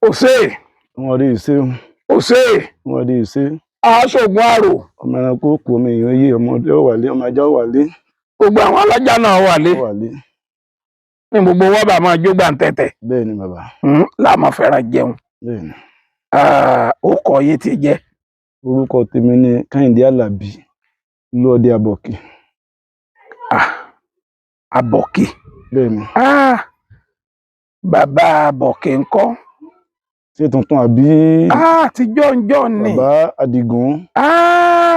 òṣè wọn rí ìṣe òṣè wọn rí ìṣe aṣògùn àrò ọmọ ẹranko kù ọmọ èèyàn yé ọmọdé ó wà lé ọmọ ajá ó wà lé gbogbo àwọn alájà náà wà lé ó wà lé ní gbogbo wọn bá máa jó gbàǹtẹ̀tẹ̀ bẹ́ẹ̀ ni bàbá láàmú fẹ́ràn jẹun bẹ́ẹ̀ ni. ó kọ yé ti jẹ. Orúkọ tèmi ni Kẹ́hìndé Àlàbí ìlú Ọdẹ Àbọ̀kì. Àbọ̀kì. Bẹ́ẹ̀ ni. Bàbá Àbọ̀kì ńkọ́? Ṣé tuntun àbí? Ti jọ́njọ́ ni. Bàbá Àdìgún.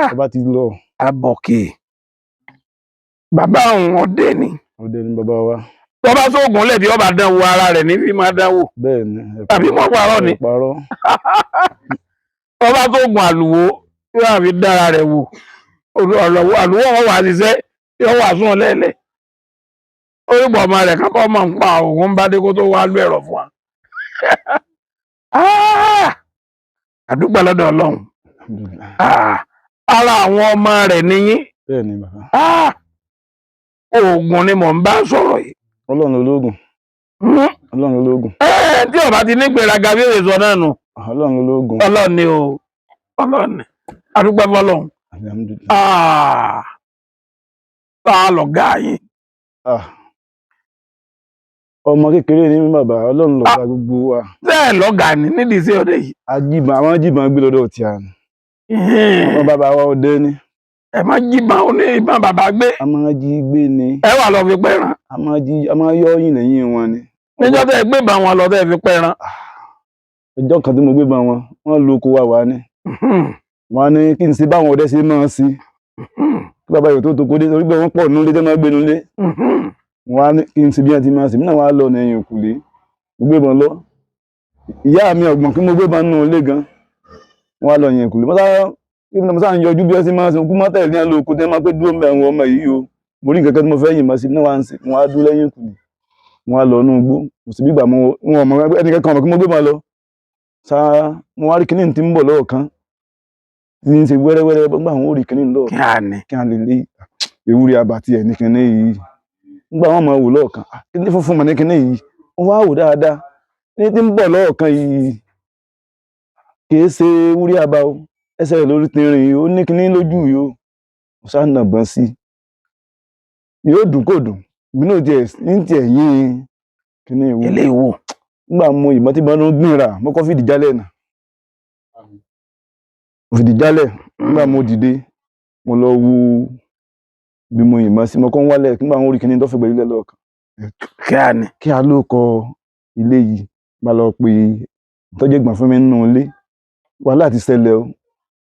Bàbá ti lọ. Àbọ̀kì. Bàbá òun ọdẹ ni. Ọdẹ ni bàbá wa. Tó bá sóògùn lẹ̀ bí ọba dánwò ara rẹ̀ ní fi máa dánwò. Bẹ́ẹ̀ ni. Tàbí wọ́n parọ́ ni. Parọ́. Tó bá sóògùn àlùwò yóò àfi dára rẹ̀ wò. Àlùwò wọn wà ṣiṣẹ́ yóò wà sún ọ lẹ́lẹ̀. Orúkọ ọmọ rẹ̀ kápọ̀ ọmọ ń pa òun bá dé kó tó wá lú ẹ̀rọ fún wa. Àdúgbò lọ́dọ̀ Ọlọ́run. Ara àwọn ọmọ rẹ̀ níyín. Bẹ́ẹ̀ ni bàbá. Oògùn ni mò ń bá sọ̀rọ̀ yìí. Ọlọ́run ológun. Ọlọ́run ológun. Tí ọba ti ní gbéraga bí èso náà nù. Ọlọ́run ológun. Ọlọ́run ni o. Ọlọ́run ni. Àdúgbò fọlọ́run. Tá a lọ̀gá yín. Ọmọ kékeré ni mí bàbá, Ọlọ́run lọ̀gá gbogbo wa. Bẹ́ẹ̀ lọ́gà ni nídìí sí ọdẹ yìí. Àwọn ajíbọn gbé lọ́dọ̀ tí a ní. Ọmọ bàbá wa ọdẹ ni. Ẹ máa jíbọn ó ní ìbọn bàbá gbé. A máa jí gbé ni. Ẹ wà lọ fi pẹ́ran. A máa yọ yìn lẹ́yìn wọn ni. Níjọ́ tẹ́ gbé bá wọn lọ tẹ́ fi pẹ́ran. Ọjọ́ kan tí mo gbé bá wọn, wọ́n lo oko wa wá ní. Wọ́n ní kí n ṣe báwọn ọdẹ ṣe máa sí. Kí bàbá yòó tó toko dé torí pé wọ́n pọ̀ nínú ilé tẹ́ máa gbé nínú ilé. Wọ́n á ní kí n ṣe bí wọ́n ti máa ṣe. Mí náà wá lọ ní ẹ̀yìn òkùlé. Mo gbé bọn lọ. Ìyá mi ọ̀gbọ̀n kí mo gbé bọn nínú ilé gan. Wọ́n á lọ ẹ̀yìn òkùlé. Mo sáà ń yọjú bí wọ́n ṣe máa ṣe. Kú mọ́ tẹ̀lé ní àlọ́ oko tẹ́ máa pé dúró mẹ́ àwọn ọmọ yìí o. Mo rí nǹkan kan tí mo fẹ́ yìnbọn sí. Náà wá ń ṣe. Wọ́n á dúró lẹ́yìn òkùlé. Wọ́n á lọ inú igbó. Mo sì bí ìgbà wọn ọmọ ẹnìkan kan ọmọ kí mo gbé bọn lọ. Mo wá rí kinní tí ń bọ̀ lọ́ọ̀kan. Tí ń ṣe wẹ́rẹ́wẹ́rẹ́ gbọ́ngbà àwọn ò rí kinní lọ́ọ̀. Kí á lè lé ewúrẹ́ àbàtì ẹ̀ ní kinní yìí. Nígbà wọn máa wò lọ́ọ̀kan, kinní funfun mọ̀ ní kinní yìí, wọ́n wá wò dáadáa, ní tí ń bọ̀ lọ́ọ̀kan yìí, kìí ṣe ewúrẹ́ àbá o, ẹsẹ̀ rẹ̀ lórí tinrin yìí, ó ní kinní lójú yìí o, mo sá nàbọ̀n sí i, yóò dùn kò dùn, ìbínú tiẹ̀ yín kinní ìwò. Ilé ìwò. Nígbà mo ìbọn tí bọ́n ń gbìnra, mo kọ́ fìdí jálẹ̀ náà. Mo fìdí jálẹ̀, nígbà mo dìde, mo lọ wo bí mo yìnbọn sí mo kọ́ ń wálẹ̀ nígbà wọn rí kinní tó fẹ̀gbẹ́ lílẹ̀ lọ́ọ̀kan. Kí a ló kọ ilé yìí bá lọ pé tọ́jú ìgbọ̀n fún mi nínú ilé wàhálà ti ṣẹlẹ̀ o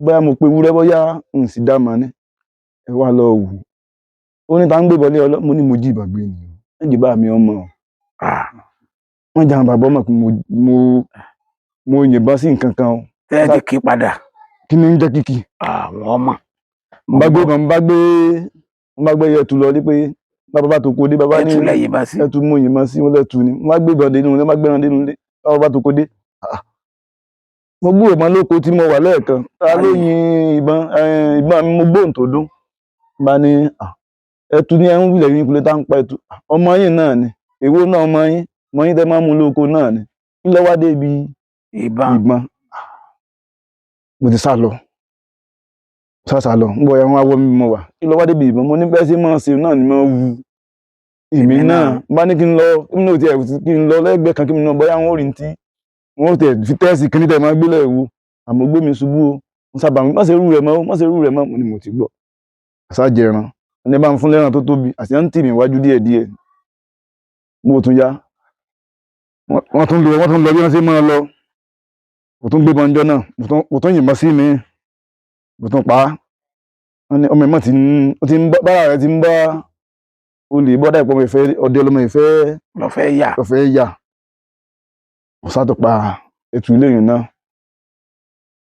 bóyá mo pe wúrẹ́ bóyá n sì dá mọ́ ní ẹ wá lọ wù ó ní ta ń gbé bọ́lé mo ní mo jí ìbàgbé ni ẹ jì bá mi ọmọ wọn jà bàbá ọmọ pé mo yìnbọn sí nǹkan kan o. Tẹ́ẹ̀dì kí padà. Kí ni ń jẹ́ kíkì? Àwọn ọmọ. Mo bá gbé yẹtu lọ ní pé bàbá tó kó dé bàbá ní ẹtu mú yìnbọn sí wọn lẹ́tu ni wọ́n gbé ìbọn dénú ilé wọ́n gbéran dénú ilé bàbá tó kó dé. Mo gbúrò mọ́ lóko tí mo wà lẹ́ẹ̀kan ta ló yin ìbọn mi mo gbóhùn tó dún bá ní ẹtu ní ẹ̀hún wílẹ̀ yín kulẹ̀ tá ń pa ẹtu ọmọ yín náà ni èwo náà ọmọ yín tẹ́ máa mú lóko náà ni kí ló wá dé ibi ìbọn mo ti sá lọ sásàlọ ń bọ̀ ẹ̀wọ̀n awọ́ mi mo wà kí lọ wá débi ìbọn mo ní bẹ́ẹ̀ sí máa ṣe náà ni máa wu èmi náà bá ní kí n lọ lẹ́gbẹ̀ẹ́ kan kí mi náà bóyá wọn ò rí tí wọn ò tẹ̀ fi tẹ́ẹ̀sì kí ní tẹ̀ máa gbélé ẹ̀wò àmọ́ gbé mi ṣubú o mo sábà má ṣe rú rẹ̀ mọ́ mo ní mo ti gbọ́ àṣà jẹran ẹni bá ń fún lẹ́ran tó tóbi àti ń tì mí wájú díẹ̀díẹ̀ mo tún yá wọ́n tún lọ bí wọ́n ṣe máa lọ mo tún gbé bọ́njọ́ náà mo tún yìnbọn sí mi mo tún pa á ọmọ ìmọ̀ tí ń bára rẹ̀ ti ń bá olè bọ́dá ìpọ̀ ọdẹ ọlọ́mọ ìfẹ́ lọ́fẹ́ yà mo sátọ̀ pa ètò ilé yìí náà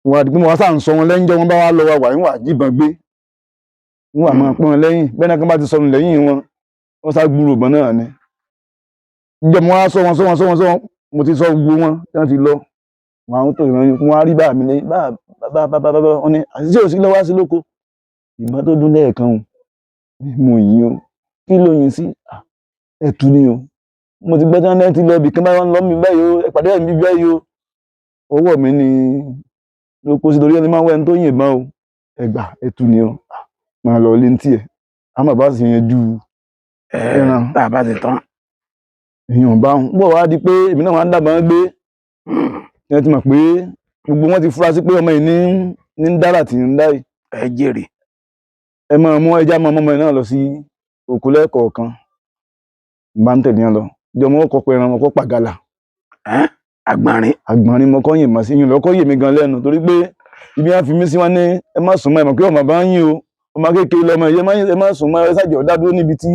wọ́n àdìgbò wọn sáà ń sọ wọn lẹ́yìn jọ wọn bá wá lọ wà níwà jíbọn gbé níwà máa pọ́n wọn lẹ́yìn bẹ́ẹ̀ náà kan bá ti sọnù lẹ́yìn wọn sá gbúrò bọ́n náà ni ìjọ mo wá sọ wọn mo ti sọ gbogbo wọn tí wọ́n ti lọ wọn àwọn tó ìrànyìn wọn á rí bá mi lẹ́yìn bá wọn ni àṣìṣe òsì lọ́wọ́ sí lóko ìbọn tó dún lẹ́ẹ̀kan o mo yìn o kí ló yìn sí ẹ̀tù ni o mo ti gbẹ́ tán lẹ́ẹ̀tì lọ ibì kan bá wọn lọ mi báyìí o ẹ̀pàdé mi báyìí o ọwọ́ mi ni ló kó sí torí ẹni máa ń wẹ́ni tó yìnbọn o ẹgbà ẹtù ni o máa lọ lé ní tiẹ̀ a máa bá sì yanjú ẹran tá a bá ti tán. èèyàn bá ń bọ̀ wá di pé èmi náà máa ń dàgbà gbé ẹ ti mọ̀ pé gbogbo wọn ti fura sí pé ọmọ yìí ní ń dára tì ń dá yìí. ẹ jèrè. ẹ máa mú ẹja máa mọ́mọ́ yìí náà lọ sí òkú lẹ́ẹ̀kọ̀ọ̀kan bá ń tẹ̀lé yẹn lọ ìjọba wọn kọ pé ẹran wọn kọ pàgàlà. Àgbọ̀nrín mo kọ́ yìn mọ́ sí yín lọ́kọ́ yè mí gan lẹ́nu torí pé ibi wọn fi mí sí wọn ní ẹ má sùn mọ́ ẹ mọ̀ pé ọmọ bá ń yín o ọmọ kékeré lọmọ ẹ má sùn mọ́ ẹ ṣàjẹ́ ọ̀dá dúró níbi tí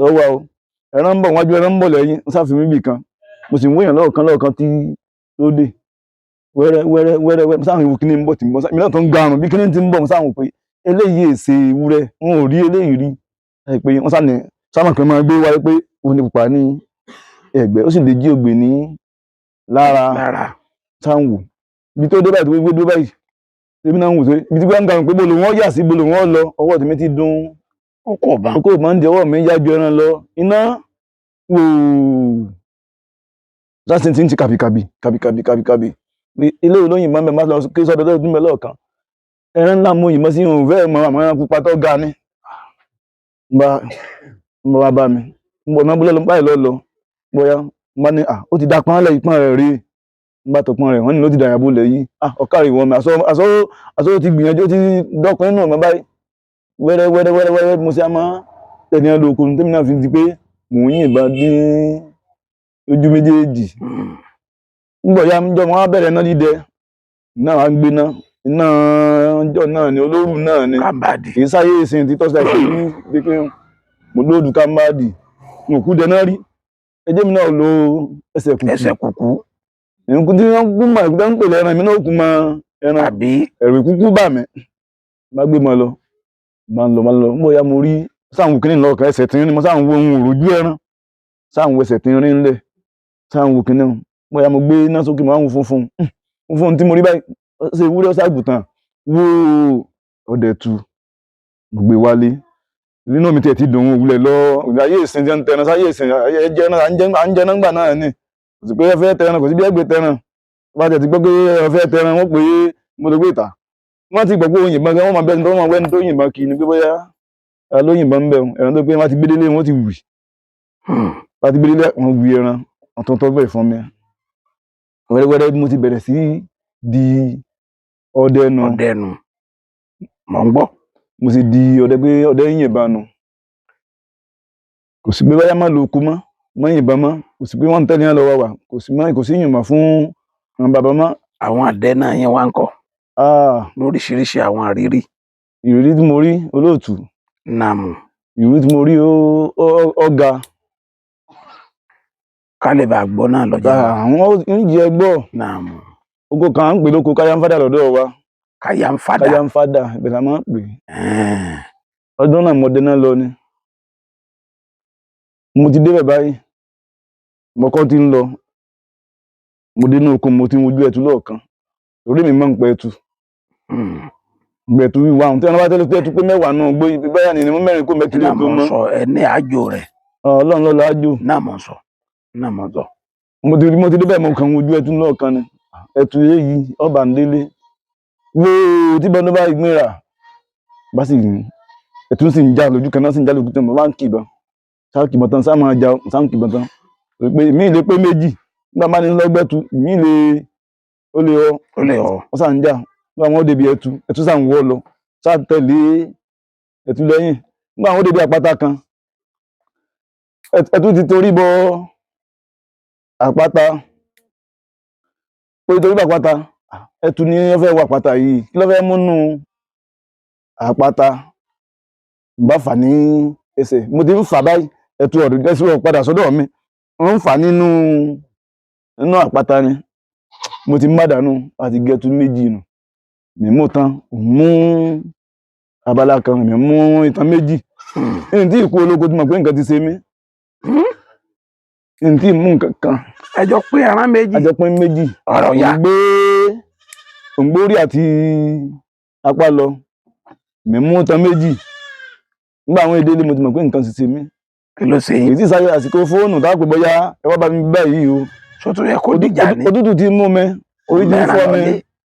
lọ́wọ́ o ẹran ń bọ̀ wájú ẹran ń bọ̀ lẹ́yìn ń sáfì mí kan mo sì ń wéyàn lọ́ọ̀kan tí ló dé wẹ́rẹ́ sáwọn ìwò kíní ń bọ̀ tí ń bọ̀ mi náà tó ń garùn bí kíní ti ń bọ̀ mo sáwọn pé eléyìí èsè ewúrẹ́ wọn ò rí eléyìí rí pé wọ́n sáwọn kan máa gbé wáyé pé òun ni pupa ní ẹ̀gbẹ́ ó sì lè jí ògbè ní lára sáwọn ibi tó dé báyìí tó gbé dé báyìí èmi náà ń wò tó ibi tí wọ́n ń garùn pé bolo wọn yà sí bolo wọn lọ ọwọ́ tèmi ti dún ọkọ̀ máa ń di ọwọ́ mi yájú ẹran lọ iná wò láti ti ń ti kàbìkàbì ilé olóyìn máa ń bẹ máa lọ kí sọ́dọ̀ tó dúnbẹ̀ lọ́ọ̀kan ẹran ńlá mo yìnbọn sí ìhùn fẹ́ẹ̀ mọ àwọn ẹran pupa tó ga ní bá bá mi ń bọ̀ náà búlẹ̀ ló ń báyìí lọ bóyá bá ní ó ti da pọ́n lẹ̀ ìpọ́n rẹ̀ rí bá tó pọ́n rẹ̀ wọ́n ní ló ti dàyà bolẹ̀ yìí ọ̀kàrí ìwọ̀n mi àsọ ti gbìyànjú ó ti dọ́kùnrin náà mọ́ báyìí wẹ́rẹ́ mo ṣe á máa tẹ̀lé ẹ lóko tèmi náà fi di pé mò ń yìnbọn dín ojú méjèèjì ńgbọ̀ ya ń jọ wọn á bẹ̀rẹ̀ náà dídẹ náà wá ń gbé iná ọjọ́ náà ni olóòrùn náà ni kì í sáyé ìsìn tí tọ́sí àìsàn ní pé mo lóòdù kámbáàdì mo kú dẹ náà rí ẹjẹ́ mi náà lo ẹsẹ̀ kùkú nǹkan tí wọ́n kú mọ̀ ìgbà ń pè lẹ́ran mi náà kú mọ ẹran ẹ̀rù kúkú bà mí bá gbé mọ lọ máa ń lọ mo ya mo rí sáwọn kìnnìún lọ́ọ̀kan ẹsẹ̀ tí ń rí mo sáwọn wo ohun òròjú ẹran sáwọn ẹsẹ̀ tí ń rí ńlẹ̀ sáwọn kìnnìún mo ya mo gbé iná sókè mo àwọn funfun tí mo rí báyìí ṣe wúrẹ́ ọ̀ṣàgùtàn wó ọ̀dẹ̀ tu gbé wálé nínú mi tiẹ̀ ti dùn ún òwúlẹ̀ lọ ayé ìsìn jẹ́ ń tẹran sáyé ìsìn ẹ̀jẹ̀ náà à ń jẹ náà gbà náà ni kò sí pé ẹ fẹ́ tẹran kò sí bí ẹgbẹ́ tẹran bá tẹ̀ ti gbọ́ pé ẹ fẹ́ tẹran wọ́n pè é mo lè gbé ìta wọ́n ti gbọ́ pé òyìnbọn gan wọ́n máa bẹ́ni tó máa wẹ́ni tó yìnbọn kì í ni pé bóyá ló yìnbọn ń bẹ̀ ẹran tó pé wọ́n ti gbé délé wọ́n ti wì wọ́n ti gbé délé wọ́n wì ẹran wọ́n tó tọ́ bẹ́ẹ̀ fún mi wẹ́rẹ́wẹ́rẹ́ bí mo ti bẹ̀rẹ̀ sí di ọdẹ nu mọ̀ ń gbọ́ mo sì di ọdẹ pé ọdẹ yìnbọn nu kò sí pé báyà má lo oko mọ́ yìnbọn mọ́ kò sí pé wọ́n ń tẹ́lẹ̀ yẹn lọ́wọ́ wa kò sí yìnbọn fún àwọn bàbá mọ́. àwọn àdẹ náà yẹn wá ń kọ́ lóríṣiríṣi àwọn àrírí. ìrírí tí mo rí olóòtú nàmù ìrírí tí mo rí ọ̀gá ká lè bá gbọ́ náà lọ́jọ́ àwọn oúnjẹ gbọ́ nàmù oko kan ń pè lóko káyánfádà lọ́dọ̀ wa káyánfádà ìbẹ̀rẹ̀ máa ń pè ọdún náà mo dẹ́ná lọ ni mo ti débẹ̀ báyìí mo kọ́ ti ń lọ mo dé inú oko mo ti ń wojú ẹtu lọ́ọ̀kan orí mi máa ń pẹ́ ẹtu gbẹ̀tù wíwá ohun tí wọ́n bá tẹ́lẹ̀ tẹ́tù pé mẹ́wàá náà gbé ibi báyà ni mo mẹ́rin kó mẹ́kìlì tó mọ́ sọ ẹ ní àjò rẹ̀ ọlọ́run lọ́la àjò náà mọ̀ sọ mo ti débẹ̀ mo kàn wojú ẹtu lọ́ọ̀kan ni ẹtu yéyí ọba ń délé wóò tí bọ́n tó bá gbéra bá sì ẹtu sì ń já lójú kan náà sì ń já lójú kan mo bá ń kìbọn sáà kìbọn tán sáà máa já sáà ń kìbọn tán pé mí lè pé méjì nígbà má ní lọ́gbẹ́tu mí lè ó lè ọ ọ sáà ń já nígbà wọn ó débi ẹtu sáà ń wọ́ lọ sáà tẹ̀lé ẹtu lẹ́yìn nígbà wọn ó débi àpáta kan ẹtu ti torí bọ àpáta pé torí bọ àpáta ẹtu ni wọ́n fẹ́ wọ àpáta yìí kí ló fẹ́ múnú àpáta bá fà ní ẹsẹ̀ mo ti ń fà báyìí ẹtu ọ̀dọ̀ ẹsẹ̀ padà sọ́dọ̀ mi wọ́n ń fà nínú àpáta ni mo ti má dànù àti gẹ̀tù méjì nù mi mú tán mú abala kan mi mú ìtàn méjì ní tí ìkú olóko tí mo pé nǹkan ti ṣe mí ní tí mú nǹkan kan ẹjọ pé ẹran méjì ọ̀rọ̀ ya òǹgbórí àti apá lọ mi mú ìtàn méjì nígbà àwọn èdè ilé mo ti mọ̀ pé nǹkan ti ṣe mí kí ló ṣe yín èyí tí sáyé àsìkò fóònù tá a pè bóyá ẹ wá bá mi báyìí o sọtún yẹ kó dìjà ni òtútù ti mú mi orí ti ń fọ́ mi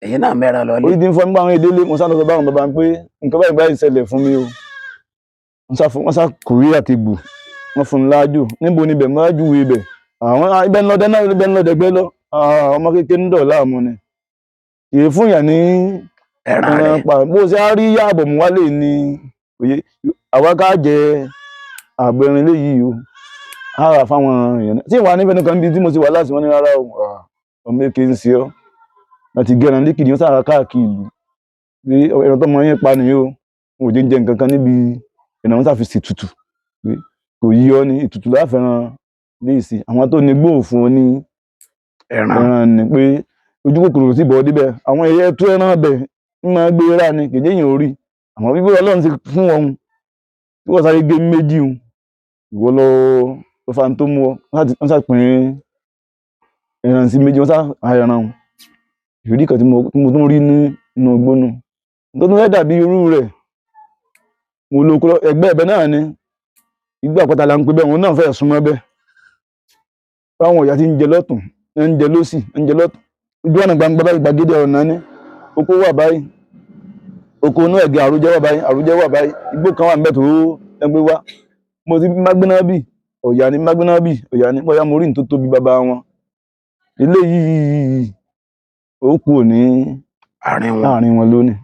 èyí náà mẹ́ran lọ lé orí ti ń fọ́ mi báwọn ìdílé mo sá lọ sọ báwọn bàbá pé nǹkan báyìí báyìí ṣẹlẹ̀ fún mi o wọ́n sá kòrí àti gbò wọ́n fún un láàjò níbo ni ibẹ̀ mọ́ júwe ibẹ̀ àwọn ibẹ̀ ńlọdẹ náà ibẹ̀ ńlọdẹ gbé lọ ọmọ kékeré ń dọ̀ láàmú ni kì í fún yàn ní ẹran pa bó ṣe á rí yáàbọ̀ mú wálé ní òye àwa ká jẹ àgbẹ̀rin léyìí o á rà fáwọn èèyàn tí ìwà nífẹ̀ẹ́ nìkan níbi tí mo ti wà láti wọn ní rárá o ọmọ èké ń ṣe ọ́ láti gẹ̀ràn líkìdí wọn sára káàkiri ìlú pé ẹran tọmọ yẹn pa nìyó wọn ò jẹ nǹkan kan níbi ẹ̀nà wọn sáfi ṣe tutù pé kò yí ọ ní ìtùtù láfẹ́ràn léèsì àwọn tó ní gbóòfin ní ẹran ni pé ojú kòkòrò sí bọ̀ díbẹ̀ àwọn ẹyẹ tó ẹran bẹ̀ ń máa gbé rà ní kèjé yìí orí àmọ́ bíbí Ọlọ́run ti fún wọn tí wọ́n sáré gé méjì o ìwọ lọ fa tó mú ọ wọ́n sá pín ẹran sí méjì wọ́n sá ẹran o ìrírí kan tí mo tún rí nínú igbó nù tó tún fẹ́ dàbí irú rẹ̀ mo lo ẹgbẹ́ ẹ̀bẹ̀ náà ni ìgbà àpáta là ń pe bẹ́ẹ̀ wọn náà fẹ́ súnmọ́ bẹ́ẹ̀ báwọn ọ̀yà ti ń jẹ lọ́tùn ń jẹ lósì ń jẹ lọ́tùn ojú ọ̀nà gbangba báyìí gbàgede ọ̀nà ni oko wà báyìí oko inú ẹ̀gẹ́ àrújẹ́ wà báyìí igbó kan wà ń bẹ̀ tó ẹgbẹ́ wá mo ti mágbéná bì ọ̀yà ni mágbéná bì ọ̀yà ni bóyá mo rí ní tó tóbi bàbá wọn eléyìí ó kù ní àárín wọn lónìí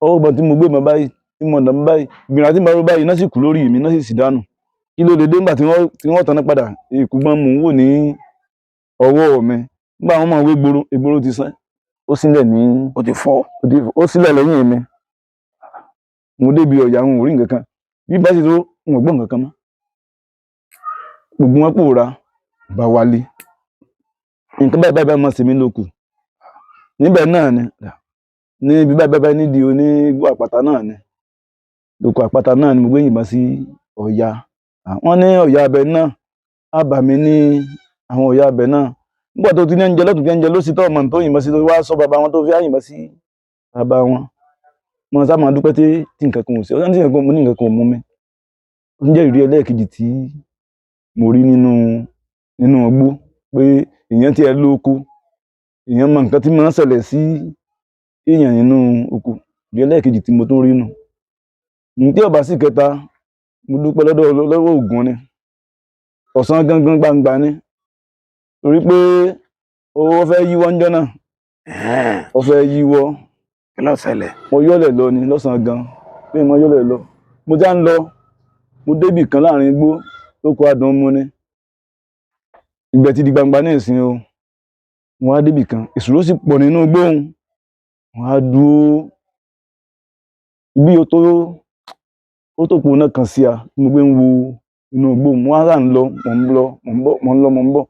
ọgbọ̀n tí mo gbé mọ́ báyìí tí mo nà mọ́ báyìí ìgbìyànjú tí mo rú báyìí iná sì kú lórí mi iná sì dànù kí ló lè dé nígbà tí wọ́n tanná padà ìkúgbọ́n mò ń wò ní ọwọ́ mi nígbà wọn máa wé egboro ti sán ó sílẹ̀ ní ó ti fọ́ ó sílẹ̀ lẹ́yìn mi mo débi ọ̀yà àwọn orí nǹkan kan bí bá sì tó ń gbọ́ nǹkan kan mọ́ gbogbo wọn pòórá bá wálé nǹkan báyìí máa ṣe mí lókù níbẹ̀ náà ni níbi báyìí nídìí onígbó àpáta náà ni lóko àpáta náà ni mo gbé yìnbọn sí ọ̀yà wọ́n ní ọ̀yà abẹ náà àbàmì ní àwọn ọ̀yà abẹ náà nígbà tó ti ní ẹnjẹ lọ́tún tí ẹnjẹ ló sì tọ́ ọmọ tó yìnbọn sí tó wá sọ bàbá wọn tó fi àyìnbọn sí bàbá wọn mo sá máa dúpẹ́ tí nǹkan kan ò sí ọ̀sán tí nǹkan kan mo ní nǹkan kan ò mú mi ó ń jẹ́ ìrírí ẹlẹ́ẹ̀kejì tí mo rí nínú ọgbó pé èèyàn tí ẹ lóko èèyàn mọ nǹkan tí máa ń ṣẹlẹ̀ sí èèyàn nínú oko ìrírí ẹlẹ́ẹ̀kejì tí mo tún rí nù tí ọba sì kẹta mo dúpẹ́ lọ́wọ́ Ògún ni ọ̀sán gangan gbangba ni torí pé ó fẹ́ yíwọ́ ńjọ́ náà ó fẹ́ yíwọ́ kí ló ṣẹlẹ̀ mo yọ́lẹ̀ lọ ni lọ́sàn-án gan pé mo yọ́lẹ̀ lọ mo já ń lọ mo débì kan láàrin igbó tó kọ adùn mu ni ìgbẹ́ ti di gbangba ní ìsìn o wọ́n á débì kan ìṣòro sì pọ̀ nínú gbóhùn wọ́n á dúró bí o tó pò náà kan sí a mo gbé ń wo inú igbó mo á rà ń lọ mo ń bọ̀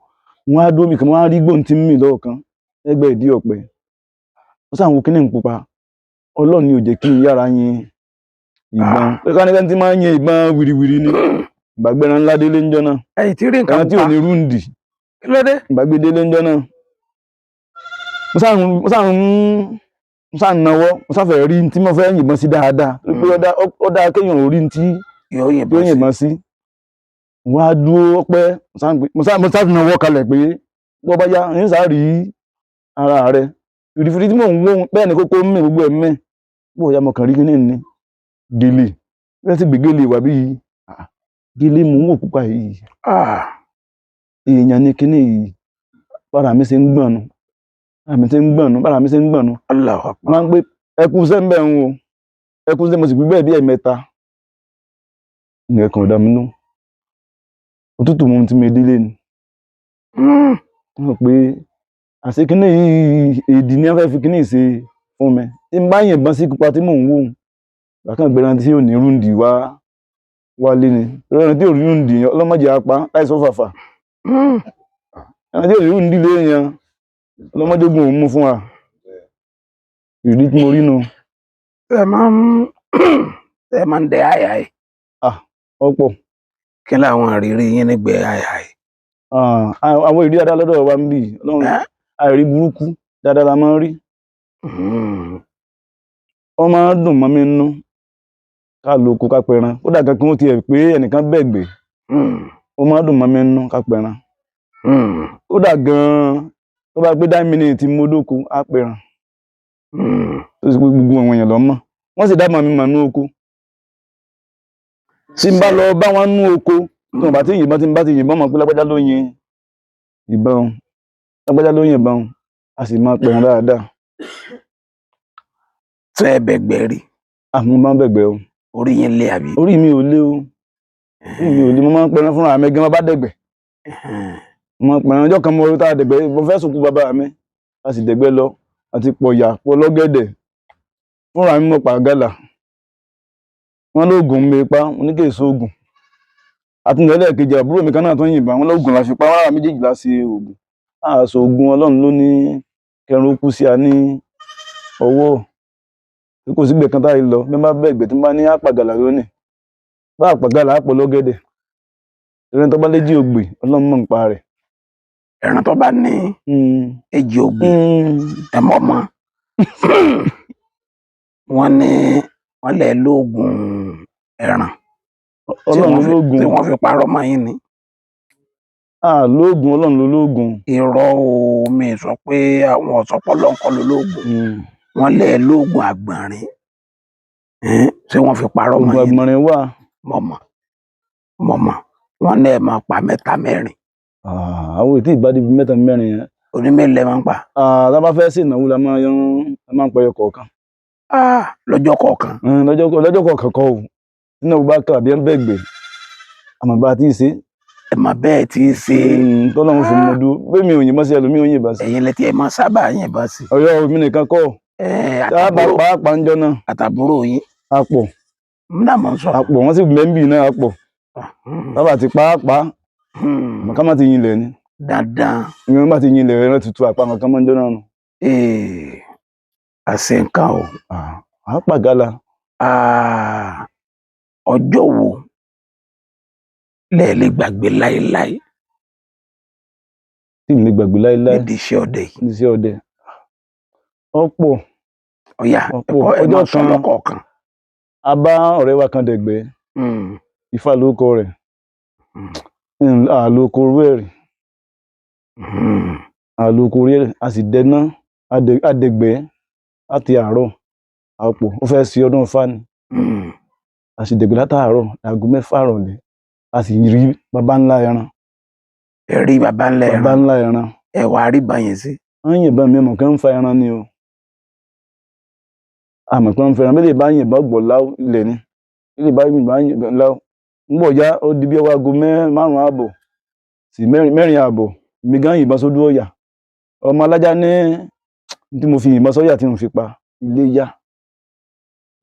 wọ́n á dúró bì kan wọ́n á rí gbóhùn tí ń mì lọ́wọ́ kan ẹgbẹ́ ìdí ọ̀pẹ ó sàn wo kíní ń pupa Ọlọ́run ni ò jẹ́ kí n yára yin ìbọn pé ká ní kẹ́ni tí máa ń yin ìbọn wìrìwìrì ni ìgbàgbẹ́ran ńlá délé ńjọ́ náà ẹ̀yìn tí rí nǹkan ẹran tí ò ní rúǹdì kí ló dé ìgbàgbé délé ńjọ́ náà mo sá ń nawọ́ mo sáfẹ́ rí tí mo fẹ́ yìnbọn sí dáadáa pé ó dáa kéèyàn ò rí tí yóò yìnbọn sí wọ́n á dúró pẹ́ mo sá ń nawọ́ kalẹ̀ pé bọ́ bá yá ń sá rí ara rẹ̀ fìdífìdí tí mò ń wó bẹ́ẹ̀ ni kókó mí gbogbo ẹ̀ mẹ́ bó ya mo kàn rí kíní ní gèlè bẹ́ẹ̀ sì gbé gèlè wà bí gèlè mò ń wò pupa yìí èèyàn ní kíní yìí bára mi ṣe ń gbọ̀nù bára mi ṣe ń gbọ̀nù máa ń pé ẹkú sẹ́ńbẹ̀ ń wo ẹkú sẹ́ńbẹ̀ mo sì gbé bẹ́ẹ̀ bí ẹ̀mẹ́ta ní ẹ̀kan ọ̀dà mi nú òtútù mu tí mi délé ni wọ́n pé àṣé kíní yìí èdè ní wọ́n fẹ́ fi kíní ṣe fún mi tí n bá yìnbọn sí pupa tí mò ń wò bákan gbẹran tí ò ní rúǹdì wálé ni ẹran tí ò rí rúǹdì ọlọ́mọdé apá láìsọ fàfà ẹran tí ò rí rúǹdì léèyàn ọlọ́mọdé gun òun mú fún wa ìrírí tí mo rí nu. ẹ máa ń dẹ àyà ẹ. ọ̀pọ̀. kí làwọn àrírí yín nígbẹ àyà ẹ. àwọn ìrírí dáadáa lọ́dọ̀ wa ń bì Ọlọ́run àìrí burúkú dáadáa la máa ń rí. wọ́n máa ń dùn mọ́ mi nínú ká lóko ká pẹran kódà kankan ó tiẹ̀ pé ẹnìkan bẹ̀gbẹ̀ ó máa ń dùn mọ́ mi nínú ká pẹran. kódà gan-an tó bá gbé 9 minutes mo dóko á pẹran tó sì pé gbogbo àwọn èèyàn lọ mọ̀ wọ́n sì dábàá mi mà nú oko tí n bá lọ bá wọn nú oko tí wọ́n bá ti yìnbọn tí n bá ti yìnbọn mọ̀ pé lágbájá ló yin ìbọn lágbájá ló yin ìbọn a sì máa pẹran dáadáa. Tẹ́ ẹ bẹ̀gbẹ́ rí? Mo máa ń bẹ̀gbẹ́ o. Orí yín lé àbí? Orí mi ò lé o. Orí mi ò lé, mo máa ń pẹran fúnra mi gan bá dẹ̀gbẹ́. Mo pẹran ọjọ́ kan mo tá a dẹ̀gbẹ́ mo fẹ́ sùnkú bàbá mi a sì dẹ̀gbẹ́ lọ àti pọ̀yà pọ̀ lọ́gẹ̀dẹ̀ fúnra mi mo pa gàlà wọ́n lóògùn mi pa mo ní kí èso oògùn àtúndọ̀ ẹlẹ́ẹ̀kejì àbúrò mi kan náà tó ń yìnbọn wọn lóògùn la fi pa wọn lára méjèèjì la ṣe oògùn àṣọ oògùn Ọlọ́run ló ní kẹrin ó kú sí a ní ọwọ́ tí kò sígbẹ̀ kan táyé lọ bí wọ́n bá bẹ̀gbẹ̀ tí wọ́n bá ní àpàgàlà lónìí bá àpàgàlà àpọ̀ lọ́gẹ̀dẹ̀ ẹran tó bá léjì ògbè Ọlọ́run mọ̀ nípa rẹ̀. Ẹran tó bá ní èjì ògbè ẹ mọ̀ mọ́ wọ́n ní wọ́n lè lóògùn ẹran Ọlọ́run lóògùn tí wọ́n fi parọ́ mọ́ yín ni. Lóògùn Ọlọ́run ló lóògùn. Irọ́ omi sọ pé àwọn ọ̀sọ́pọ̀lọ́ nǹkan ló lóògùn wọ́n lè lóògùn àgbọ̀nrín tí wọ́n fi parọ́ mọ́ yín. Àgbọ̀nrín wà. Mọ̀mọ́ wọ́n lè máa pa mẹ́ta mẹ́rin. Àwọn ètí ìbádìí bíi mẹ́ta mẹ́rin yẹn. Onímẹ̀lẹ̀ máa ń pa. Tá a bá fẹ́ sí ìnáwó la máa ń pẹyọ kọ̀ọ̀kan. Lọ́jọ́ kọ̀ọ̀kan. Lọ́jọ́ kọ̀ọ̀kan kọ́ o nínú ọba kan àbí ẹ̀ ń bẹ̀gbẹ̀ àmọ́ bá a ti ṣe. Ẹ mà bẹ́ẹ̀ tí í ṣe. Tọ́lọ́run fi mú dúró bẹ́ẹ̀ mi ò yìnbọn sí ẹlòmíì ò yìnbọn sí. Ẹ̀yin lẹ́tí ẹ̀ máa sábà yìnbọn sí. Ọ̀yọ́ mi nìkan kọ́ àtàbúrò pàápàá ń jọ náà. Àtàbúrò yín. Àpọ̀. Múnà mọ̀ ń sọ. Àpọ̀ wọ́n sì mẹ́ńbì náà àpọ̀. Bàbá ti pàápàá ká má ti yin ilẹ̀ ni. Dandan. Ìyẹn bá ti yin ilẹ̀ ẹran tutù àpá kankan máa ń jọ náà nù. Àṣẹ nǹkan o. Àpàgàlà. Ọjọ́ wo lẹ lè gbàgbé láéláé? Tí n lè gbàgbé láéláé. Nídìí iṣẹ́ ọdẹ yìí. Nídìí iṣẹ́ ọdẹ. Ọ̀pọ̀. Ọ̀yà ọjọ́ kan lọ́kọ̀ọ̀kan. A bá ọ̀rẹ́ wa kan dẹ̀gbẹ́. Ifá lórúkọ rẹ̀. Àlòkò orú ẹ̀rì. Àlòkò orí ẹ̀rì a sì dẹná adẹ̀gbẹ́ láti àárọ̀ àpọ̀ ó fẹ́ sí ọdún Ifá ni. A sì dẹ̀gbẹ́ látàárọ̀ aago 6 ìrọ̀lẹ́ a sì rí baba ńlá ẹran. Ẹ rí baba ńlá ẹran. Baba ńlá ẹran. Ẹ wá rí báyẹn sí. Wọ́n yìnbọn mi mọ̀ kí wọ́n ń fa ẹran ni o. Àmọ̀ pé wọ́n ń fa ẹran bí lè bá yìnbọn gbọ̀ láwù ilẹ̀ ni bí lè bá yìnbọn láwù. Ń bọ̀ já ó di bí ọwọ́ aago 5 ààbọ̀ sí 4 ààbọ̀ mi gan yìnbọn sódú ọ̀yà. Ọmọ alájà ní tí mo fi yìnbọn sọ́yà tí mo fi pa ilé yá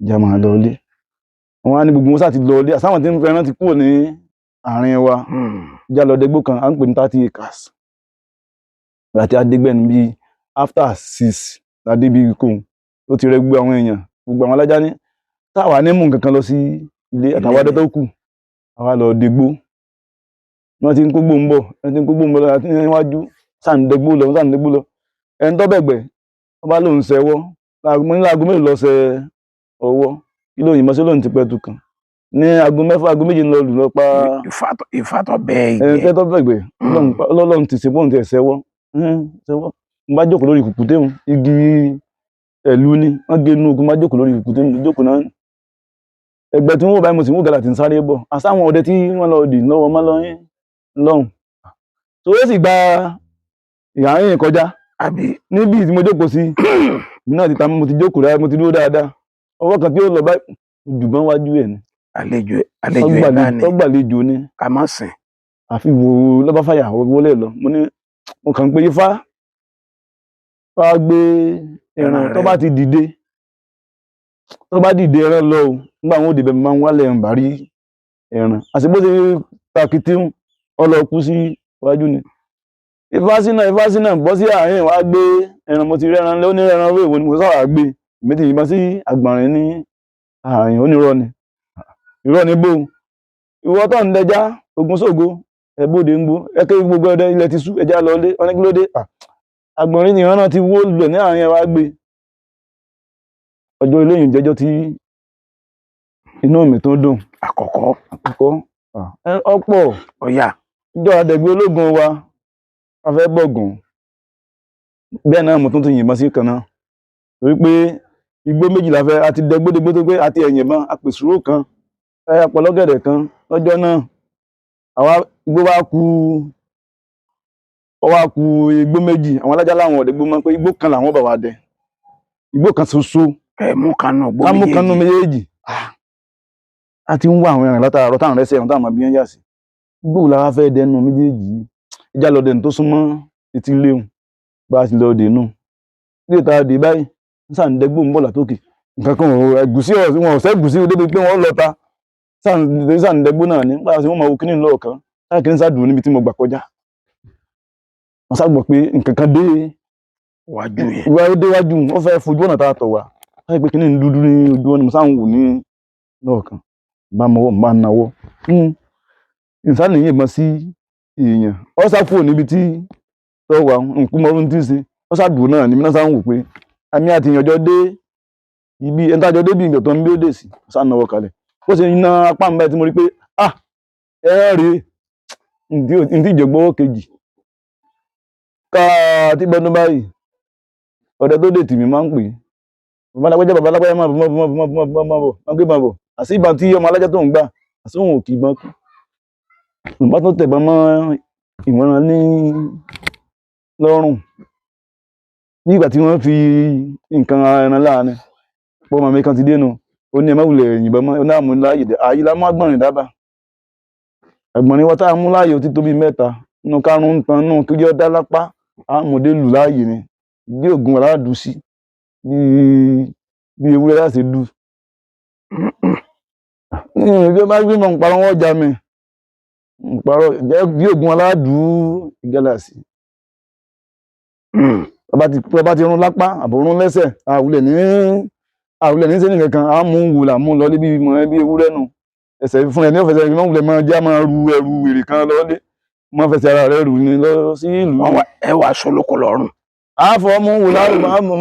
ìjà máa lọ ilé. Wọ́n á ní gbogbo wọn sá ti lọ ilé àsáwọn tí ń fẹ́ràn ti kúrò ní àárín wa ìjà lọ dẹgbó kan à ń pè ní 30 acres. Àti adégbẹ́ni bíi after 6 ládé bíi kóun ó ti rẹ gbogbo àwọn èèyàn gbogbo àwọn alájà ní táwa ní mú nǹkan kan lọ sí ilé àtàwọn adé tó kù àwa lọ dẹgbó. Wọ́n ti ń kó gbóhùn bọ̀ lọ àti níwájú sàǹdẹgbó lọ ẹni tó bẹ̀gbẹ̀ wọ́n bá lóun ṣẹwọ́ mo ní láago mélòó lọ ṣẹ ọwọ́ kí ló yìnbọn sí lóun ti pẹ́ tu kan ní aago 6 aago 7 lọ lù lọ pa Ifá tó bẹ́ẹ̀ ẹni tẹ́ tó bẹ̀gbẹ̀ Ọlọ́run ti ṣèpọ̀ ní ṣẹwọ́ mo bá jókòó lórí kùkùté mu igi ẹ̀lú ni wọ́n gé inú ogun bá jókòó lórí kùkùté mu jókòó náà ẹgbẹ́ tí wọ́n bá mo sì mú gàlà tí ń sáré bọ̀ àsáwọn ọdẹ tí wọ́n lọ dì lọ́wọ́ má lọ́hùn tó yẹ sì gba ìhàyìn kọjá níbi tí mo jókòó sí mi náà ti ta mo ti jókòó dáadáa mo ti dúró dáadáa ọwọ́ kan tí ó lọ bá jùbọ́n wájú ẹ̀ ni àlejò ẹ̀ bá ní ọgbàlejò ni ká má sìn àfi wo lọ́bá fàyà wọlé lọ mo kàn pé Ifá wá gbé ẹran tó bá ti dìde ẹran lọ o nígbà wọn ò dìbẹ̀ máa ń wálẹ̀ ń bá rí ẹran àti bó ṣe takìtì ọlọ́ọ̀kú sí iwájú ni Ifá sínà bọ́ sí àárín wá gbé ẹran mo ti rí ẹran lé ó ní ẹran owó èwo ni mo sábà gbé èmi ti yìnbọn sí àgbọ̀nrín ní àárín onírọ́ ni irọ́ ni bó ìwọ tó ń dẹjá ogun sógo ẹbóde ń gbó ẹkẹ gbogbo ọdẹ ilẹ̀ ti sú ẹjá lọlé wọn ní kí ló dé àgbọ̀nrín ni ìran náà ti wó lulẹ̀ ní àárín ẹ wá gbé ọjọ́ eléyìí jẹ́jọ́ tí inú mi tó dùn àkọ́kọ́ ọ̀pọ̀ ọ̀yà ìjọ àdẹ̀gbẹ́ ológun wa a fẹ́ bọ̀gùn bẹ́ẹ̀ náà mo tún ti yìnbọn sí kan náà torí pé igbó méjì la fẹ́ àti dẹgbódegbó tó pé àti ẹ̀yìnbọn apèsúrò kan apọlọ́gẹ̀dẹ̀ kan lọ́jọ́ náà àwa igbó wá ku igbó méjì àwọn alájà láwọn ọ̀dẹ́gbó mọ́ pé igbó kan làwọn bá wa dẹ igbó kan ṣoṣo mú kanú méjèèjì a ti ń wá àwọn ẹran látàárọ̀ táwọn rẹ́sẹ̀ ẹran táwọn máa bí yẹn yà sí igbó la wá fẹ́ dẹnu méjèèjì ìjà lọ dẹnu tó súnmọ́ etí léwu bá a ti lọ dé nù ní ìta dé báyìí sàn dẹgbó ń bọ̀ látòkè nǹkan kan ẹ̀gúsí wọn ọ̀sẹ̀ ẹ̀gúsí débi pé wọ́n lọ ta sàn dẹgbó náà ní nígbà tí wọ́n máa wo kíní lọ́ọ̀kan láì kíní sá dùn níbi tí mo gbà kọjá wọ́n sá gbọ́ pé nǹkan kan dé déwájú wọ́n fẹ́ fojú ọ̀nà tá a tọ̀ wá láì pé kíní dúdú ní ojú ọ̀nà mo sáà ń wò ní lọ́ọ̀kan bá mọ́wọ́ bá náwọ́ ìsánì yìnbọn sí èèyàn ọ sá kúrò níbi tí tọ́ wà nǹkú mọ́rún tí ń ṣe ọ sá dùn náà ní mi náà sá ń wò pé àmì àti ìyànjọ́ dé ibi ẹ̀ńtàjọ́ dé bí ìgbà tó ń bí ó dé sí sá náwọ́ kalẹ̀ ó ṣe iná apá mi báyìí tí mo rí pé rèé ǹdí ìjọgbọ́wọ́ kejì ká tí bọ́dún báyìí ọ̀dẹ tó dé tì mí máa ń pè é bàbá alágbájá máa bọ̀ máa gbé máa bọ̀ àti ìbọn tí ọmọ alájá tó ń gbà àti òun ò kì í bọ́n kú bàbá tó tẹ̀bọn mọ́ ìwọ̀n ní lọ́rùn ní ìgbà tí wọ́n fi nǹkan ẹran láàrin pọ́ màmí kan ti dénú ó ní ẹ má wulẹ̀ yìnbọn mọ́ ó ní àmú láàyè ààyè la mú agbọ̀nrín dábàá ẹ̀gbọ̀nrín wọ́n tá a mú láàyè ó ti tó bí mẹ́ta nínú karùn-ún tan nínú kí ó dá lápá àmúdé lù láàyè ni bí ògùn wà láàdú sí bí ewúrẹ́ láti dú bí ó bá gbé mọ̀ ń parọ́ wọ́n já mi ń parọ́ jẹ́ bí ògùn aládù ìgálàsì bàbá ti rún lápá àbò rún lẹ́sẹ̀ àwùlẹ̀ ní sẹ́ni kankan á mú wùlà mú lọ bí ewúrẹ́ nù ẹsẹ̀ fún ẹ ní ọ̀fẹ́sẹ̀ ìmọ̀ wùlẹ̀ máa já máa ru ẹrù wèrè kan lọ́lé máa fẹsẹ̀ ara rẹ̀ rù ní lọ sí ìlú. ẹ wàá sọlọkọ lọ́rùn. àfọ mú wùlà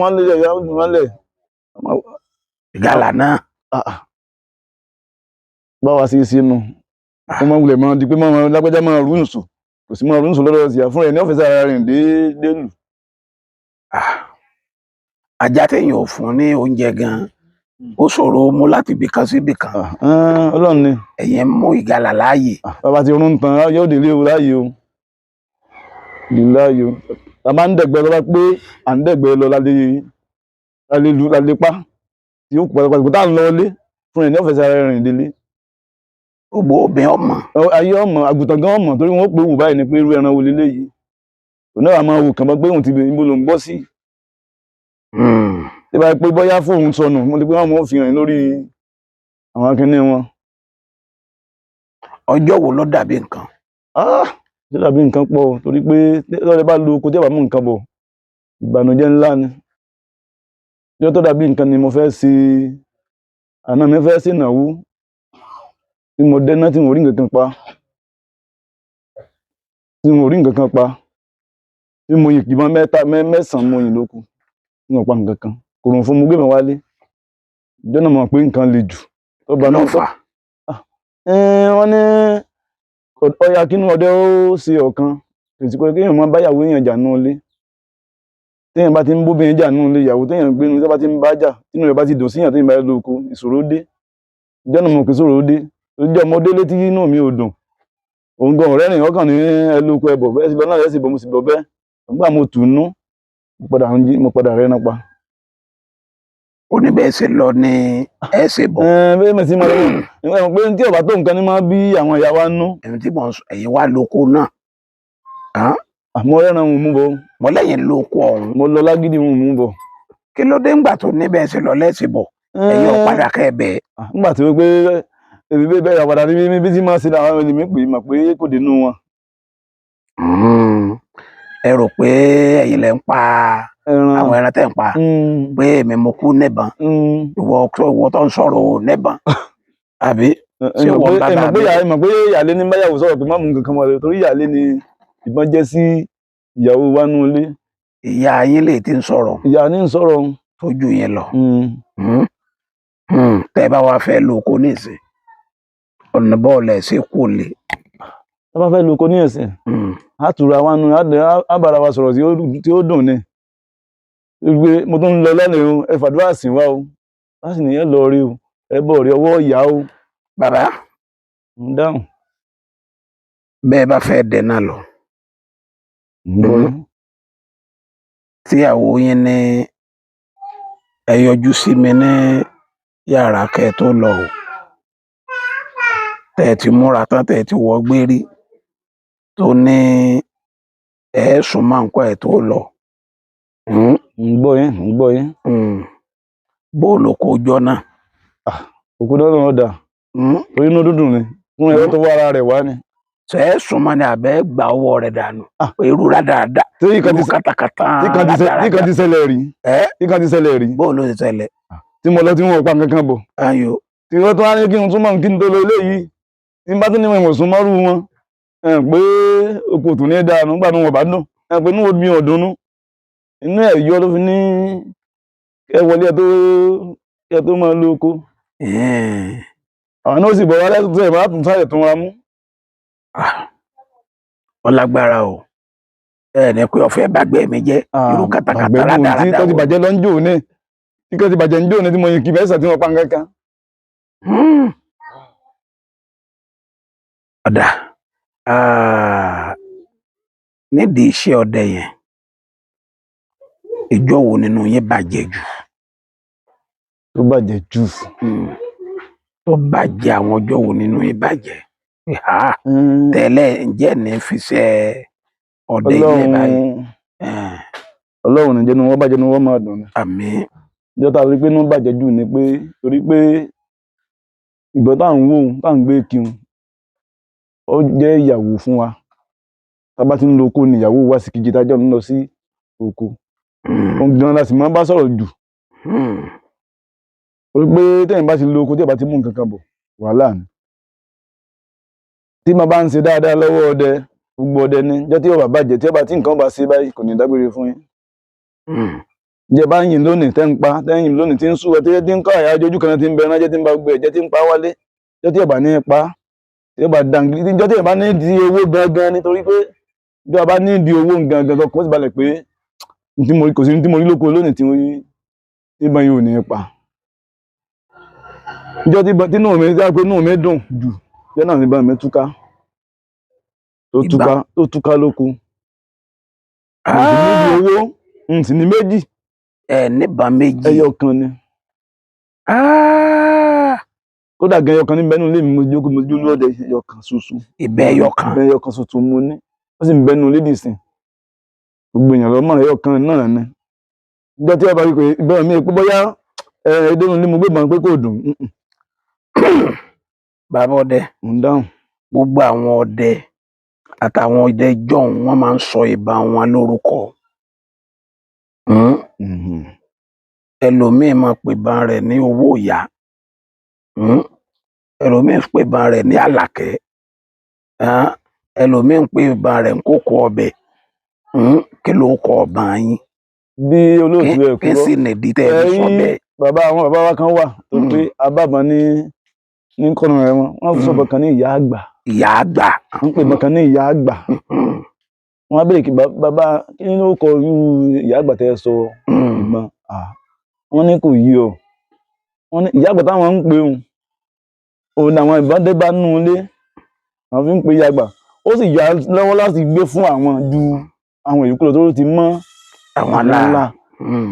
máa lè yà máa lẹ̀. ìgalà náà. báwa sí sínú wọ́n máa wulẹ̀ máa di pé máa lágbájá máa rú nùsù kò sí máa rú nùsù lọ́dọ̀ sí àfúnra ẹ̀ ní ọ̀fẹ́sẹ̀ ara rẹ̀ dé lù. ajá téèyàn ò fún ní oúnjẹ gan-an ó ṣòro mú láti ibìkan sí ibìkan. ọlọ́run ni. ẹ̀yẹn mú ìgalà láàyè. bàbá ti rún tán yóò délé o láàyè o láàyè o bàbá ń dẹ̀gbẹ́ lọ́wọ́ pé à ń dẹ̀gbẹ́ lọ lálé pa tí ó pàtàkì tá à ń lọ ilé fún ẹ̀ ní ọ̀fẹ́sẹ̀ ara rẹ̀ délé. gbogbo obìnrin ọmọ. ayé ọmọ àgùntàn gan ọmọ torí wọn ó pé wù báyìí ni pé irú ẹran wo leléyìí òun náà máa wò kàn bá pé òun ti bèrè níbo ló ń bọ́ sí. tí bá pé bóyá fóun sọnù mo ti pé wọn mọ fi hàn lórí àwọn akíní wọn. ọjọ́ wo ló dàbí nǹkan. ṣé dàbí nǹkan pọ̀ torí pé lọ́dẹ bá lo oko tí ẹ bá mú nǹkan bọ̀ ìbànújẹ́ ńlá ni. ọjọ́ tó dàbí nǹkan ni mo fẹ́ ṣe àná mi fẹ́ ṣe ìnáwó tí mo dẹ́ná tí mo rí nǹkan kan pa tí mo yìn kìbọn mẹ́sàn-án mo yìn lókun tí mo pa nǹkan kan kò rùn fún mo gbé mi wálé ìjọ náà mọ̀ pé nǹkan le jù tó bá náà fà. wọ́n ní ọya kínú ọdẹ ó ṣe ọ̀kan èsì pé kéèyàn máa báyàwó èèyàn jà nù ilé téèyàn bá ti ń bóbìnrin jà nù ilé ìyàwó téèyàn gbé nu tó bá ti ń bá jà tínú rẹ̀ bá ti dùn síyàn téèyàn bá lóko ìṣòro dé ìjọ náà mọ̀ pé ìṣòro dé ojú ọmọdé létí inú mi ò dùn òun gan ọ̀rẹ́ rìn ọkàn ní ẹlòkọ ẹbọ bẹ́ẹ̀ sí lọ náà lẹ́sìn bọ́ mo sì bọ́ bẹ́ẹ̀ nígbà mo tù nú mo padà rẹ́ náà pa. ó ní bẹ́ẹ̀ ṣe lọ ní ẹ ṣe bọ̀. bẹ́ẹ̀ mi sì máa lọ pé tí ọba tó nǹkan ní máa bí àwọn ìyá wa nú. ẹni tí ẹ̀yin wá lóko náà. mo rẹ́ran mú bọ̀. mo lẹ́yìn lóko ọ̀hún. mo lọ lágídí mú bọ̀. kí ló dé ńgbà tó ní bẹ́ẹ̀ ṣe lọ lẹ́sìn bọ̀ ẹ̀yin ò padà kẹ́ ẹ bẹ́ẹ̀. nígbà tí wọ́n gbé èmi bẹ́ẹ̀ àwàdà ní bí tí máa ṣe làwọn ènìyàn mi pè é mà pé kò dénú wọn. ẹ rò pé ẹ̀yin lẹ ń pa àwọn ẹran tẹ́ ń pa pé èmi mo kú nẹ́bọn ìwọ tó ń sọ̀rọ̀ nẹ́bọn àbí ṣé wọ́n bàbá mi. ẹ mọ̀ pé ìyáálé ní báyàwó sọ̀rọ̀ pé má mú nǹkan kan mọ́ torí ìyáálé ni ìbọn jẹ́ sí ìyàwó wa nú ilé. ìyá yín lè ti ń sọ̀rọ̀. ìyá ní ń sọ̀rọ̀. tó ju yẹn lọ. tẹ́ bá wá fẹ́ lóko nísìn ọ̀nà bọ́ọ̀lù ẹ̀ sí kù lè. tá bá fẹ́ lóko ní ẹ̀sìn á tura wa nù á bára wa sọ̀rọ̀ tí ó dùn ni pé mo tún ń lọ lọ́nà o ẹ fàdúrà sìn wá o láti nìyẹn lọ rí o ẹ bọ̀ rí ọwọ́ ìyá o. bàbá ń dáhùn. bẹ́ẹ̀ bá fẹ́ dẹ̀nà lọ tíyàwó yín ní ẹ yọjú sí mi ní yàrá kẹ́ tó lọ o tẹ́ ti múra tán tẹ́ ti wọ gbérí tó ní ẹ sùn máa ń kọ́ ẹ tó lọ. ń gbọ́ yín. bóòlù kò jọ náà. òkú náà dà torí inú dúdùn ni fún ẹ̀rọ tó wá ara rẹ̀ wá ni. ṣe é sùn mọ́ ni àbẹ́ gba ọwọ́ rẹ̀ dànù. irú rádaràda irú kàtàkàtà rádaràda. tí kan ti ṣẹlẹ̀ rí. bóòlù ti ṣẹlẹ̀. tí mo lọ tí wọn ò pa kankan bọ̀. ayo. tí wọ́n tún wá ní kí n túmọ̀ kí n tó lọ eléyìí tí n bá tún ní wọn ìwòsàn mọ́rú wọn pé oko tún ní dáa nígbà tí wọn bá dùn pé inú omi ọ̀dùnnú inú ẹ̀ yọ ló fi ní ẹ wọlé ẹ tó máa lo oko. àwọn náà sì bọ̀ wá lẹ́tọ̀ọ́ ẹ̀ máa tún sáré tún wa mú. ọlágbára o ẹ ní pé ọ̀fẹ́ bàgbẹ́ mi jẹ́ irú kàtàkàtà rádaràda o. tí kan ti bàjẹ́ lọ ń jò ní tí kan ti bàjẹ́ ń jò ní tí mo yin kì í fẹ́ sà tí wọ́n pa nǹkan kan. ọ̀dà nídìí iṣẹ́ ọdẹ yẹn ìjọ wo nínú yín bàjẹ́ jù. tó bàjẹ́ jù. tó bàjẹ́ àwọn ọjọ́ wo nínú yín bàjẹ́. tẹ́lẹ̀ ǹjẹ́ ní fiṣẹ́ ọdẹ ilé báyìí. ọlọ́run ní jẹ́nu wọ́n bàjẹ́ nu wọ́n máa dùn ni. àmín. ìjọta rí pé inú bàjẹ́ jù ni pé torí pé ìgbọ́n tá à ń wò tá à ń gbé kí ó jẹ́ ìyàwó fún wa tá a bá ti ń lo oko ni ìyàwó wa sì kejì tájọ́ ń lọ sí oko òun gan la sì máa ń bá sọ̀rọ̀ jù torí pé tẹ́yìn bá ti lo oko tí ẹ bá ti mú nǹkan kan bọ̀ wàhálà ni tí mo bá ń ṣe dáadáa lọ́wọ́ ọdẹ gbogbo ọdẹ ni jẹ́ tí ọba bàjẹ́ tí ọba tí nǹkan bá ṣe báyìí kò ní dágbére fún yín jẹ́ bá yìn lónìí tẹ́ ń pa tẹ́yìn lónìí tí ń súwọ́ tí ń kọ́ àyà ojú kan tí ń bẹ̀rẹ̀ náà jẹ́ tí ń bá gbé ẹ̀jẹ̀ tí ń pa wálé jẹ́ tí ọba ní pa tí ọba dàngí jẹ́ tí ọba ní di owó gangan nítorí pé bí ọba ní di owó gangan kò sì balẹ̀ pé kò sí tí mo rí lóko lónìí tí ìbọn yìí ò ní pa ìjọ tí inú mi dá pé inú mi dùn jù jẹ́ náà níbọn mi túká tó túká lóko níbi owó sì ní méjì níbọn méjì ẹyọ kan ni kódà gan ẹyọ kan ní bẹnu ilé mi mo jókòó lóde ẹyọ kan ṣoṣo ìbẹ ẹyọ kan ṣoṣo mo ní wọ́n sì ń bẹnu ilé dìsìn gbogbo èèyàn lọ́mọ ẹyọ kan náà ni ìjọ tí ọba wípé ìbẹ̀rẹ̀ mi pé bóyá ẹ̀ẹ́dẹ́nu ní mo gbé ìbọn pé kò dùn. bàbá ọdẹ ń dáhùn. gbogbo àwọn ọdẹ àtàwọn ọdẹ jọ̀hún wọ́n máa ń sọ ìbọn wọn lórúkọ ẹlòmíín máa pè ìbọn rẹ̀ ní owó ìyá ẹlòmíín pè ìbọn rẹ̀ ní àlàkẹ́ ẹlòmíín pè ìbọn rẹ̀ ní kókó ọbẹ̀ kí ló kọ ọbàn yín. bí olóòtú ẹ kí sì nìdí tẹ́ ẹ fi sọ bẹ́ẹ̀. àwọn bàbá wa kan wà tó pé abábọn ní kọ́nà rẹ̀ wọ́n sọ bọ̀kan ní ìyá àgbà. ìyá àgbà. wọ́n pè bọ̀kan ní ìyá àgbà. wọ́n á béèrè kí bàbá kí ló kọ irú ìyá àgbà tẹ́ ẹ sọ ìbọn. wọ́n ní kò yí ọ. wọ́n ní ìyá àgbà táwọn ń pè òun làwọn ìbọn dé bá nù ilé àwọn fi ń pe ìyá àgbà. ó sì yà lọ́wọ́ láti gbé fún àwọn ju àwọn ìyókù lọ tó ti mọ́ àwọn ńlá.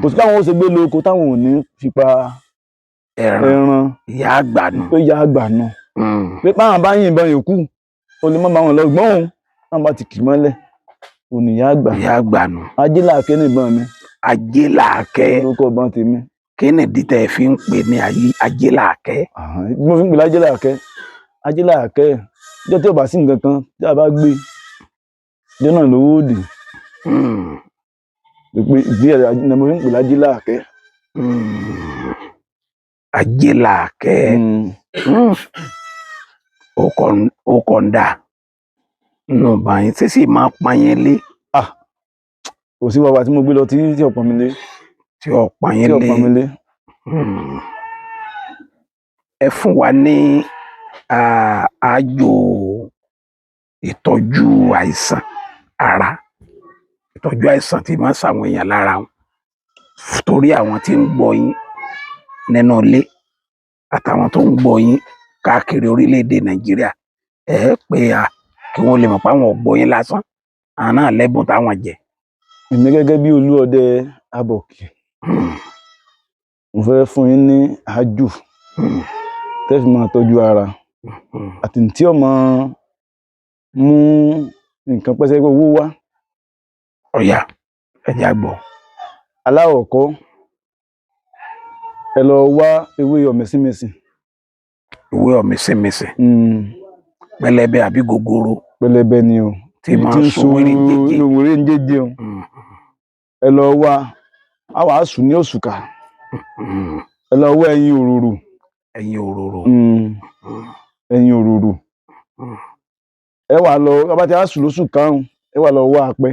kò sí káwọn ó ṣe gbé lóko táwọn ò ní fi pa ẹran ìyá àgbà nù. pé ìyá àgbà nù. pé báwọn bá yìnbọn yòókù o lè má bá wọn lọ gbọ́n òun táwọn bá ti kì mọ́lẹ̀ ò ní ìyá àgbà. ìyá àgbà nù. Ajélàáké ní ìbọn mi. Ajélàáké. orúkọ ìbọn tèmi. kí ni ìdí tẹ́ ẹ fi ń pè ní Ajélàáké. bí mo fi ń pè lájélàáké Ajélàáké ìjọ tí ò bá sí nǹkan kan tí a bá gbé ìjọ náà lówó òdì. ìdí ẹ̀ ni mo fi ń pè lájélàáké. Ajélàáké. ó kàn dà nù báyìí tí sì máa pa yẹn lé. kò sí wàhálà tí mo gbé lọ tí ọ̀pọ̀ mi lé. tí ọ̀pọ̀ yẹn lé. ẹ fún wa ní ààyò ìtọ́jú àìsàn ara ìtọ́jú àìsàn tí máa ń ṣàwọn èèyàn lára wọn. torí àwọn tí ń gbọ́ yín nínú ilé àtàwọn tó ń gbọ́ yín káàkiri orílẹ̀-èdè Nàìjíríà pé kí wọ́n lè mọ̀ pé àwọn ò gbọ́ yín lásán àwọn náà lẹ́bùn táwọn jẹ. Èmi gẹ́gẹ́ bí Olúọdẹ Abọ̀kè mo fẹ́ fún yín ní àájù tẹ́ fi máa tọ́jú ara àti tí ọmọ mú nǹkan pẹ́sẹ́ pé owó wá. Ọ̀yà ẹ̀já gbọ́. Aláwọ̀kọ́ ẹ lọ wá ewé ọ̀mísínmísìn. Ewé ọ̀mísínmísìn. Pẹlẹbẹ àbí gogoro. Pẹlẹbẹ ni o. Tí máa ń so wéré ń jẹjẹ o. Ẹ lọ wá a wàá sùn ní òṣùkà. Ẹ lọ wá ẹyin òróró. Ẹyin òróró. Ẹyin òróró. Ẹ wà lọ bá ti á sùn lóṣù karùn-ún ẹ wà lọ wá apẹ.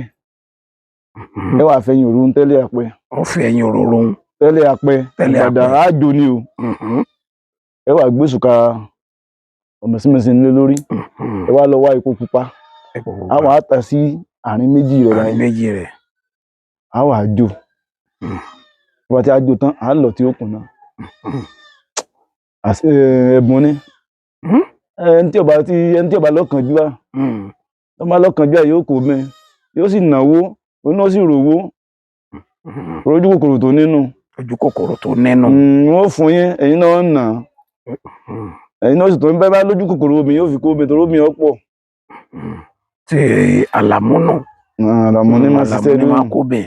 Ẹ wà fẹ̀yìn òróró ń tẹ́lẹ̀ apẹ. Ó fi ẹyin òróró ń tẹ́lẹ̀ apẹ. Ìbàdàn àjò ni o. Ẹ wà gbé òṣùkà ọ̀mísínmísìn lé lórí. Ẹ wà lọ wá epo pupa. A wà á ta sí àárín méjì rẹ̀ báyìí. Méjì rẹ̀. A wà á jó. Bá ti á jó tán a lọ tí ó kùnà. Ẹ̀bùn ni. Ẹni tí ó bá lọ́kànjúà tó bá lọ́kànjúà yóò kó mẹ́ yóò sì náwó òun náà sì rówó ojú kòkòrò tó nínú. Ojú kòkòrò tó nínú. Wọ́n fún yín ẹ̀yin náà nà ẹ̀yin náà sì tó ń bá lójú kòkòrò omi yóò fi kó omi torí omi ọ̀pọ̀. Ti àlàmú náà. Àlàmú ní máa ṣiṣẹ́ ní máa kó bẹ̀.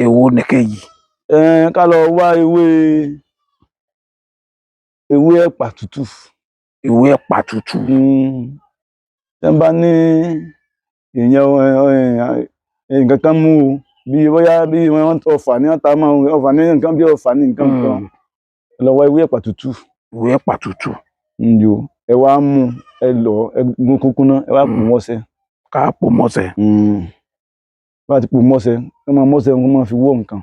Èwo ni kejì. Ká lọ wá ewé ẹ̀pà tútù. Ewé ẹ̀pà tútù. Tẹ́ ń bá ní èèyàn nǹkan kan mú o bí bóyá bí wọ́n ọ̀fà ní ọ̀tá máa ń ọ̀fà ní nǹkan bí ọ̀fà ní nǹkan kan. Ẹ lọ wá ewé ẹ̀pà tútù. Ewé ẹ̀pà tútù. Ẹ wá mú ẹ lọ ẹ gún kúnkún náà ẹ wá pò mọ́sẹ̀. Ká pò mọ́sẹ̀. Bá ti pò mọ́sẹ̀ ẹ máa mọ́sẹ̀ kó máa fi wọ́ nǹkan.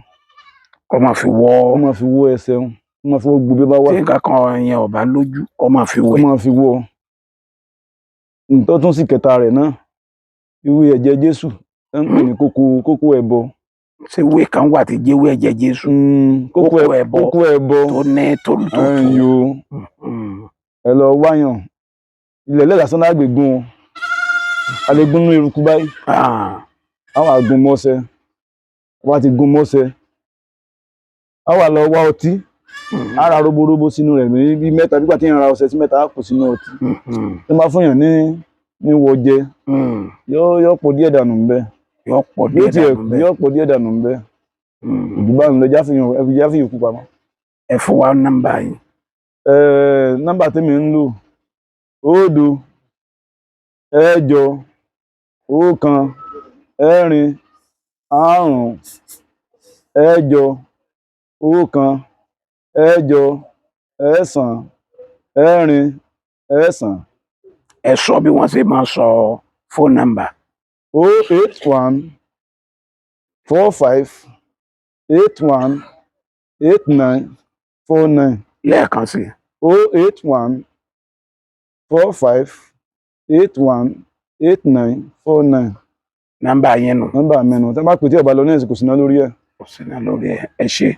Kó máa fi wọ́. Kó máa fi wọ́ ẹsẹ̀ wọn. Kó máa fi wọ́ gbogbo bí bá wà. Tí nǹkan kan yẹn ò bá lójú kó máa fi wọ́. Kó máa fi wọ́. Nǹkan tún sì kẹta rẹ̀ náà ewé ẹ̀jẹ̀ Jésù ẹ ń pè ní kókó ẹbọ. Ṣé ewé kan wà tí jẹ́ ewé ẹ̀jẹ̀ Jésù? Kókó ẹbọ tó ní tòlótòló. Ẹ lọ wáyàn ilẹ̀ lẹ́làsán lágbè gún wọn a lè gún ní eruku báyìí. A wà gún mọ́sẹ̀ wá ti gún mọ́sẹ̀ a wà lọ wá ọtí a ra roborobo sínú rẹ̀ bí mẹ́ta nígbà tí yẹn ra ọṣẹ sí mẹ́ta a kù sínú ọtí. Tí wọ́n bá fún yàn ní wọjẹ yóò pọ̀ díẹ̀ dànù ńbẹ̀. Yóò pọ̀ díẹ̀ dànù ńbẹ̀. Ìdúbà ń lọ jáfìyàn kú pamọ́. Ẹ fún wa nọ́mbà yìí. Nọ́mbà tèmi ń lò 0 8 1 4 5 8 1 8 9 4 Ẹ sọ bí wọ́n ṣe máa sọ fóònù nọ́mbà. 081 45 81 89 49. Lẹ́ẹ̀kan sí. 081 45 81 89 49. Nọ́mbà yẹn nù. Nọ́mbà mi nù. Tí wọ́n bá pè tí ẹ bá lọ ní ẹ̀sìn kò sí náà lórí ẹ̀. Kò sí náà lórí ẹ̀. Ẹ ṣé.